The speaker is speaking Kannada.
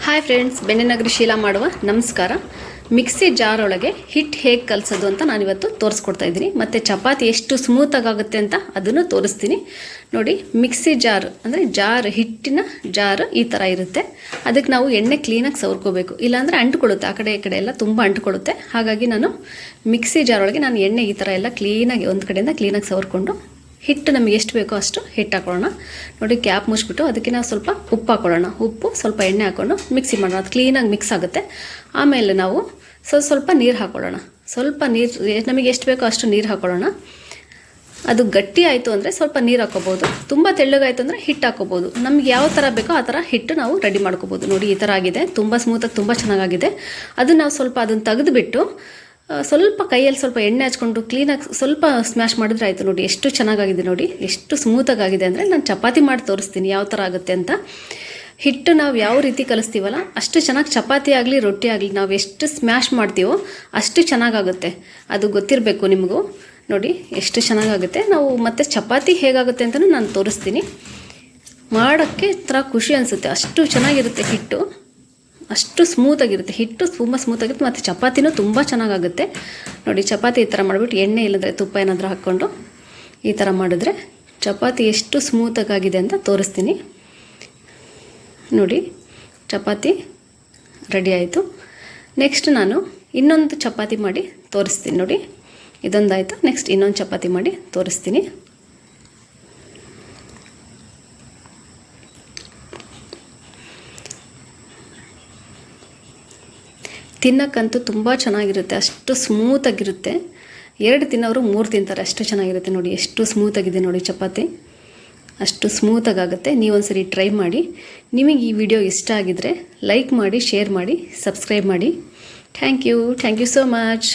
ಹಾಯ್ ಫ್ರೆಂಡ್ಸ್, ಬೆಣ್ಣೆನಗರಿ ಶೀಲಾ ಮಾಡುವ ನಮಸ್ಕಾರ. ಮಿಕ್ಸಿ ಜಾರ್ ಒಳಗೆ ಹಿಟ್ಟು ಹೇಗೆ ಕಲಸೋದು ಅಂತ ನಾನಿವತ್ತು ತೋರಿಸ್ಕೊಡ್ತಾ ಇದ್ದೀನಿ. ಮತ್ತು ಚಪಾತಿ ಎಷ್ಟು ಸ್ಮೂತಾಗಿ ಆಗುತ್ತೆ ಅಂತ ಅದನ್ನು ತೋರಿಸ್ತೀನಿ. ನೋಡಿ, ಮಿಕ್ಸಿ ಜಾರ್ ಅಂದರೆ ಹಿಟ್ಟಿನ ಜಾರ್ ಈ ಥರ ಇರುತ್ತೆ. ಅದಕ್ಕೆ ನಾವು ಎಣ್ಣೆ ಕ್ಲೀನಾಗಿ ಸವರ್ಕೋಬೇಕು, ಇಲ್ಲಾಂದರೆ ಅಂಟ್ಕೊಳ್ಳುತ್ತೆ. ಆ ಕಡೆ ಈ ಕಡೆ ಎಲ್ಲ ತುಂಬ ಅಂಟ್ಕೊಳ್ಳುತ್ತೆ. ಹಾಗಾಗಿ ನಾನು ಮಿಕ್ಸಿ ಜಾರ್ ಒಳಗೆ ಎಣ್ಣೆ ಈ ಥರ ಎಲ್ಲ ಕ್ಲೀನಾಗಿ ಒಂದು ಕಡೆಯಿಂದ ಕ್ಲೀನಾಗಿ ಸವರ್ಕೊಂಡು ಹಿಟ್ಟು ನಮಗೆ ಎಷ್ಟು ಬೇಕೋ ಅಷ್ಟು ಹಿಟ್ಟು ಹಾಕೊಳ್ಳೋಣ. ನೋಡಿ, ಕ್ಯಾಪ್ ಮುಚ್ಚಿಬಿಟ್ಟು ಅದಕ್ಕೆ ನಾವು ಸ್ವಲ್ಪ ಉಪ್ಪು ಹಾಕೊಳ್ಳೋಣ. ಉಪ್ಪು ಸ್ವಲ್ಪ ಎಣ್ಣೆ ಹಾಕ್ಕೊಂಡು ಮಿಕ್ಸಿ ಮಾಡೋಣ. ಅದು ಕ್ಲೀನಾಗಿ ಮಿಕ್ಸ್ ಆಗುತ್ತೆ. ಆಮೇಲೆ ನಾವು ಸ್ವಲ್ಪ ನೀರು ಹಾಕೊಳ್ಳೋಣ. ಸ್ವಲ್ಪ ನೀರು ನಮಗೆ ಎಷ್ಟು ಬೇಕೋ ಅಷ್ಟು ನೀರು ಹಾಕೊಳ್ಳೋಣ. ಅದು ಗಟ್ಟಿ ಆಯಿತು ಅಂದರೆ ಸ್ವಲ್ಪ ನೀರು ಹಾಕೋಬೋದು. ತುಂಬ ತೆಳ್ಳಗಾಯಿತು ಅಂದರೆ ಹಿಟ್ಟು ಹಾಕೋಬೋದು. ನಮ್ಗೆ ಯಾವ ಥರ ಬೇಕೋ ಆ ಥರ ಹಿಟ್ಟು ನಾವು ರೆಡಿ ಮಾಡ್ಕೋಬೋದು. ನೋಡಿ, ಈ ಥರ ಆಗಿದೆ. ತುಂಬ ಸ್ಮೂತಾಗಿ ತುಂಬ ಚೆನ್ನಾಗಾಗಿದೆ. ಅದು ನಾವು ಸ್ವಲ್ಪ ಅದನ್ನು ತೆಗೆದುಬಿಟ್ಟು ಸ್ವಲ್ಪ ಕೈಯಲ್ಲಿ ಸ್ವಲ್ಪ ಎಣ್ಣೆ ಹಚ್ಕೊಂಡು ಕ್ಲೀನಾಗಿ ಸ್ವಲ್ಪ ಸ್ಮ್ಯಾಶ್ ಮಾಡಿದ್ರೆ ಆಯಿತು. ನೋಡಿ, ಎಷ್ಟು ಚೆನ್ನಾಗಾಗಿದೆ. ನೋಡಿ, ಎಷ್ಟು ಸ್ಮೂತಾಗಿ ಆಗಿದೆ ಅಂದರೆ ನಾನು ಚಪಾತಿ ಮಾಡಿ ತೋರಿಸ್ತೀನಿ ಯಾವ ಥರ ಆಗುತ್ತೆ ಅಂತ. ಹಿಟ್ಟು ನಾವು ಯಾವ ರೀತಿ ಕಲಿಸ್ತೀವಲ್ಲ ಅಷ್ಟು ಚೆನ್ನಾಗಿ ಚಪಾತಿ ಆಗಲಿ ರೊಟ್ಟಿ ಆಗಲಿ ನಾವು ಎಷ್ಟು ಸ್ಮ್ಯಾಶ್ ಮಾಡ್ತೀವೋ ಅಷ್ಟು ಚೆನ್ನಾಗಾಗುತ್ತೆ. ಅದು ಗೊತ್ತಿರಬೇಕು ನಿಮಗೂ. ನೋಡಿ, ಎಷ್ಟು ಚೆನ್ನಾಗಾಗುತ್ತೆ. ನಾವು ಮತ್ತು ಚಪಾತಿ ಹೇಗಾಗುತ್ತೆ ಅಂತಲೂ ನಾನು ತೋರಿಸ್ತೀನಿ. ಮಾಡೋಕ್ಕೆ ಥರ ಖುಷಿ ಅನಿಸುತ್ತೆ. ಅಷ್ಟು ಚೆನ್ನಾಗಿರುತ್ತೆ ಹಿಟ್ಟು, ಅಷ್ಟು ಸ್ಮೂತಾಗಿರುತ್ತೆ. ಹಿಟ್ಟು ತುಂಬ ಸ್ಮೂತಾಗಿರುತ್ತೆ ಮತ್ತು ಚಪಾತಿನೂ ತುಂಬ ಚೆನ್ನಾಗಾಗುತ್ತೆ. ನೋಡಿ, ಚಪಾತಿ ಈ ಥರ ಮಾಡಿಬಿಟ್ಟು ಎಣ್ಣೆ ಇಲ್ಲದ್ರೆ ತುಪ್ಪ ಏನಾದರೂ ಹಾಕ್ಕೊಂಡು ಈ ಥರ ಮಾಡಿದ್ರೆ ಚಪಾತಿ ಎಷ್ಟು ಸ್ಮೂತಾಗಿದೆ ಅಂತ ತೋರಿಸ್ತೀನಿ. ನೋಡಿ, ಚಪಾತಿ ರೆಡಿ ಆಯಿತು. ನೆಕ್ಸ್ಟ್ ನಾನು ಇನ್ನೊಂದು ಚಪಾತಿ ಮಾಡಿ ತೋರಿಸ್ತೀನಿ. ನೋಡಿ, ಇದೊಂದಾಯಿತು. ನೆಕ್ಸ್ಟ್ ಇನ್ನೊಂದು ಚಪಾತಿ ಮಾಡಿ ತೋರಿಸ್ತೀನಿ. ತಿನ್ನಕ್ಕಂತೂ ತುಂಬ ಚೆನ್ನಾಗಿರುತ್ತೆ. ಅಷ್ಟು ಸ್ಮೂತಾಗಿರುತ್ತೆ. 2 ತಿನ್ನೋರು 3 ತಿಂತಾರೆ, ಅಷ್ಟು ಚೆನ್ನಾಗಿರುತ್ತೆ. ನೋಡಿ, ಎಷ್ಟು ಸ್ಮೂತಾಗಿದೆ. ನೋಡಿ, ಚಪಾತಿ ಅಷ್ಟು ಸ್ಮೂತಾಗುತ್ತೆ. ನೀವೊಂದ್ಸರಿ ಟ್ರೈ ಮಾಡಿ. ನಿಮಗೆ ಈ ವಿಡಿಯೋ ಇಷ್ಟ ಆಗಿದ್ದರೆ ಲೈಕ್ ಮಾಡಿ, ಶೇರ್ ಮಾಡಿ, ಸಬ್ಸ್ಕ್ರೈಬ್ ಮಾಡಿ. Thank you so much.